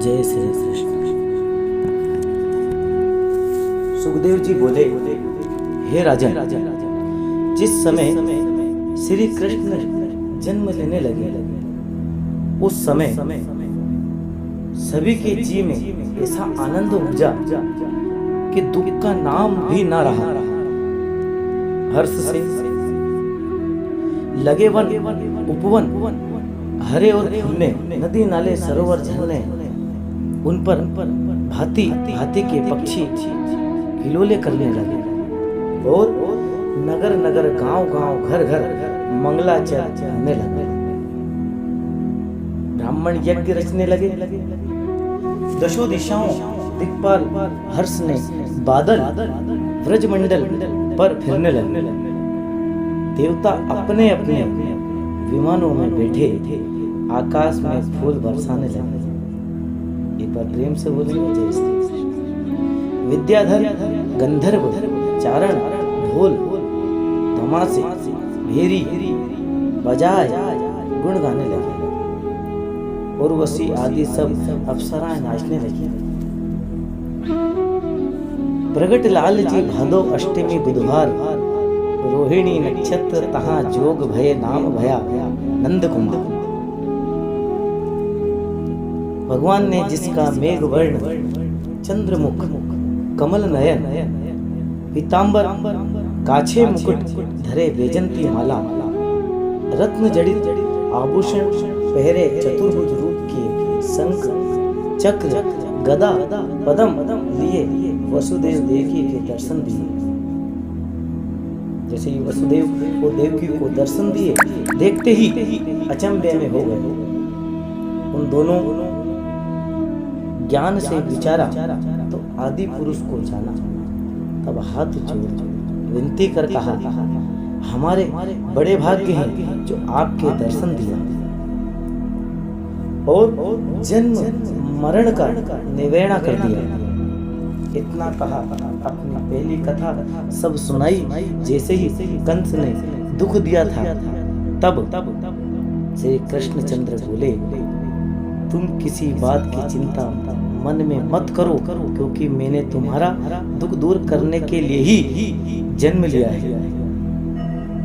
जय श्री कृष्ण। सुखदेव जी बोले, हे राजन, जिस समय श्री कृष्ण जन्म लेने लगे उस समय सभी के जी में ऐसा आनंद उपजा कि दुख का नाम भी ना रहा। हर्ष से लगे वन उपवन हरे और फूलने, नदी नाले सरोवर झरने, उन पर भांति भांति के पक्षी हिलोले करने लगे और नगर नगर गांव गांव घर घर मंगलाचरण होने लगे। ब्राह्मण यज्ञ रचने लगे। दशों दिशाओं दिक्पाल हर्ष ने बादल व्रजमंडल पर फिरने लगे। देवता अपने अपने विमानों में बैठे आकाश में फूल बरसाने लगे। एक बार प्रेम से बोले, जय श्री कृष्ण। विद्याधर गंधर्व चारण ढोल तमाशे भेरी बजाए गुण गाने लगे। उर्वशी आदि सब अप्सराएं नाचने लगी। प्रगट लाल जी भादो अष्टमी बुधवार, रोहिणी नक्षत्र तहां जोग भय नाम भया नंद कुमार। भगवान ने जिसका मेघ वर्ण चंद्रमुख कमल नयन पीतांबर काछे मुकुट धरे वैजंती माला, रत्न जड़ित आभूषण पहरे चतुर्भुज रूप के शंख चक्र गदा पदम लिए वसुदेव देवकी के दर्शन दिए। जैसे ही वसुदेव को देवकी को दर्शन दिए, देखते ही अचंभे में हो गए। उन दोनों ज्ञान से विचारा तो आदि पुरुष को जाना। तब हाथ जोड़ विनती कर कहा, हमारे बड़े भाग्य हैं जो आपके दर्शन दिया और जन्म मरण का निवेड़ा कर दिया। इतना कहा, अपनी पहली कथा सब सुनाई। जैसे ही कंस ने दुख दिया था, तब श्री कृष्णचंद्र बोले, तुम किसी बात की चिंता मन में मत करो, क्योंकि मैंने तुम्हारा दुख दूर करने के लिए ही जन्म लिया है।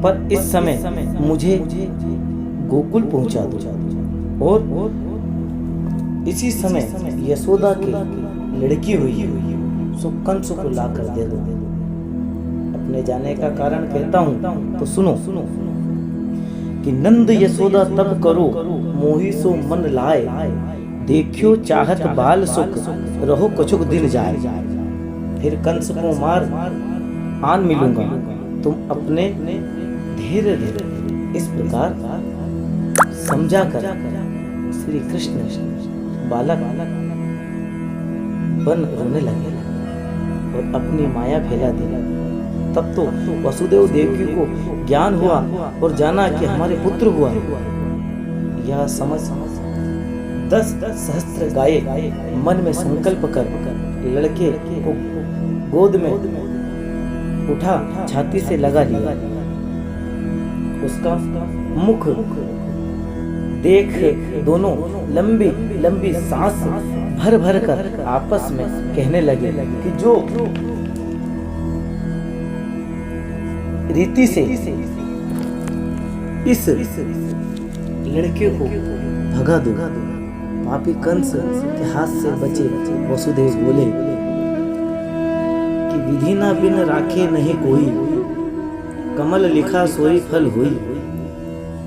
पर इस समय मुझे गोकुल पहुंचा दो और इसी समय यशोदा की लड़की हुई सो कंस को ला कर दे दो। अपने जाने का कारण कहता हूं तो सुनो कि नंद यशोदा तब करो मोही सो मन लाए, देखियो चाहत बाल सुख रहो कछुक दिन जाए। फिर कंस को मार आन मिलूंगा, तुम अपने धीरे धीरे। इस प्रकार समझा कर श्री कृष्ण बालक बन रोने लगे और अपनी माया फैला दी। तब तो वसुदेव देवकी को ज्ञान हुआ और जाना कि हमारे पुत्र हुआ। यह समझ 10 सहस्त्र गाय मन में संकल्प कर लड़के को गोद में उठा छाती से लगा लिया। उसका मुख देख दोनों लंबी लंबी सांस भर भर कर आपस में कहने लगे कि जो रीति से इस लड़के को भगा दो, पापी कंस के हाथ से बचे। वसुदेव बोले कि विधि ना बिन राखे नहीं कोई, कमल लिखा सोई फल हुई।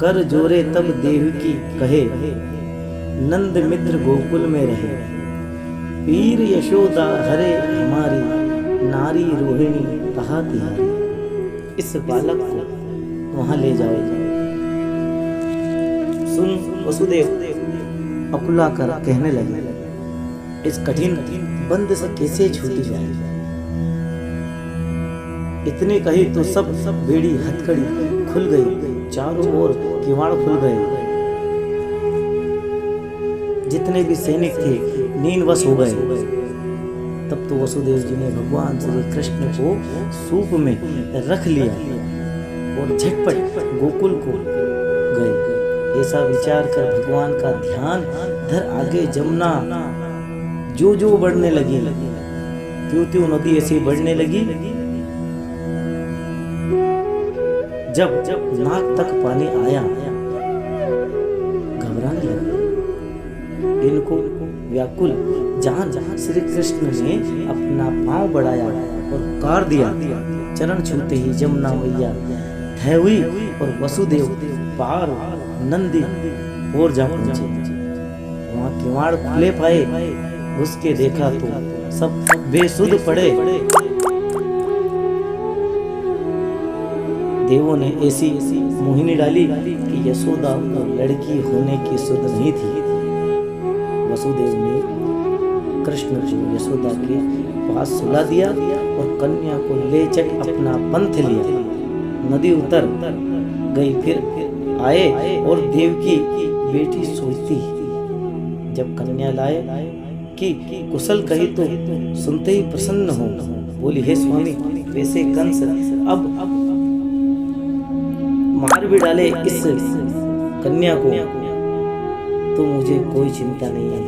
कर जोरे तब देवकी कहे, नंद मित्र गोकुल में रहे। पीर यशोदा हरे हमारी, नारी रोहिणी तहा तिहारी। इस बालक को वहां ले जाओ। सुन वसुदेव अकुला कर कहने लगे, इस कठिन बंद से कैसे छूटी जाए। इतने कही तो सब बेड़ी हथकड़ी खुल गई, चारों ओर किवाड़ खुल गए। जितने भी सैनिक थे नींदवश हो गए। तब तो वसुदेव जी ने भगवान श्री कृष्ण को सूप में रख लिया और झटपट गोकुल को गए। ऐसा विचार कर भगवान का ध्यान धर आगे जमुना जो जो बढ़ने लगी, त्यों त्यों नदी ऐसे बढ़ने लगी। जब जब नाक तक पानी आया, घबराने लगा। इनको व्याकुल जान श्री कृष्ण ने अपना पांव बढ़ाया और पुकार दिया। चरण छूते ही जमुना मैया ठहर हुई और वसुदेव पार नंदी और जा पहुंचे। वहां किवाड़ खुले पाए, घुस के देखा तो सब बेसुध पड़े। देवों ने ऐसी मोहिनी डाली कि यशोदा को लड़की होने की सुध नहीं थी। वसुदेव ने कृष्ण को यशोदा के पास सुला दिया और कन्या को ले चट अपना पंथ लिया। नदी उतर गई, फिर आए और देव की बेटी सोचती। जब कन्या लाए कि कुशल कही तो सुनते ही प्रसन्न हो, बोली हे स्वामी, वैसे कंस अब मार भी डाले इस कन्या को तो मुझे कोई चिंता नहीं है,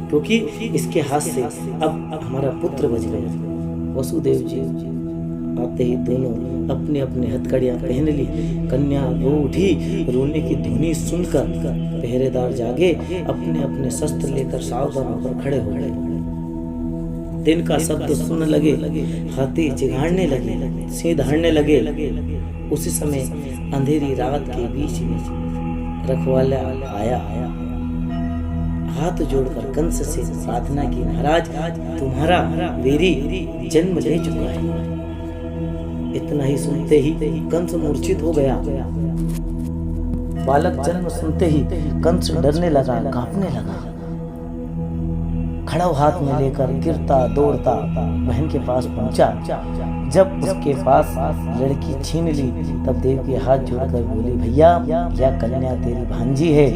क्योंकि इसके हाथ से अब हमारा पुत्र बच गया। वसुदेव जी आते ही दोनों अपने अपने हथकड़ियां पहन ली। कन्या रो उठी। रोने की ध्वनि सुनकर पहरेदार जागे, अपने अपने शस्त्र लेकर सावधान होकर खड़े हो गए। दिन का शब्द सुनने लगे, हाथी चिघाड़ने लगे, सिंह दहाड़ने लगे। उसी समय अंधेरी रात के बीच में रखवाला आया, हाथ जोड़कर कंस से प्रार्थना की, महाराज तुम्हारा वेरी जन्म ले चुका है। इतना ही सुनते ही कंस मूर्छित हो गया। बालक जन्म सुनते ही कंस डरने लगा, कांपने लगा। खड़ाऊ हाथ में लेकर गिरता दौड़ता बहन के पास पहुंचा। जब उसके पास लड़की छीन ली तब देव के हाथ जोड़कर बोली, भैया यह कन्या तेरी भांजी है,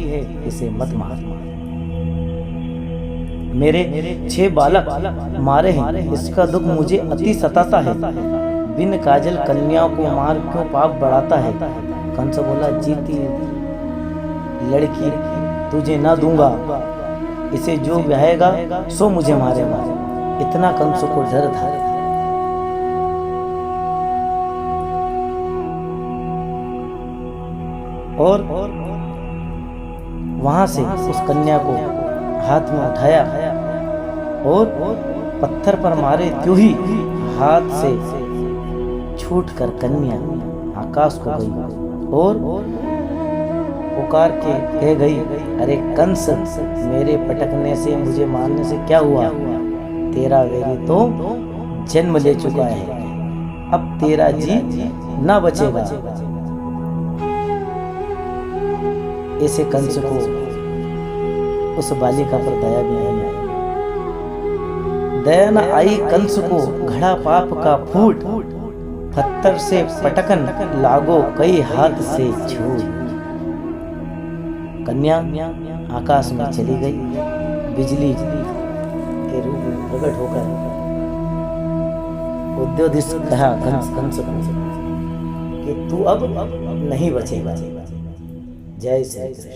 इसे मत मार। मेरे 6 बालक मारे हैं, इसका दुख मुझे अति सताता है। बिन काजल कन्याओं को मार क्यों पाप बढ़ाता है। कंस बोला, जीती लड़की तुझे ना दूंगा, इसे जो ब्याहेगा सो मुझे मारेगा। इतना कंस को डर था। और वहां से उस कन्या को हाथ में उठाया और पत्थर पर मारे, त्यों ही हाथ से छूटकर कन्या आकाश को गई और पुकार के कह गई, अरे कंस, मेरे पटकने से मुझे मारने से क्या हुआ? तेरा वेरी तो जन्म ले चुका है, अब तेरा जी ना बचेगा। ऐसे कंस को उस बालिका पर दया भी नहीं आई। दया न आई कंस को, घड़ा पाप का फूट, पत्थर से पटकन लागो कई हाथ से छूट। कन्या आकाश में चली गई, बिजली के रूप में प्रकट होकर उद्योदिश कहा कंस कि तू अब नहीं बचेगा। जय श्री कृष्ण।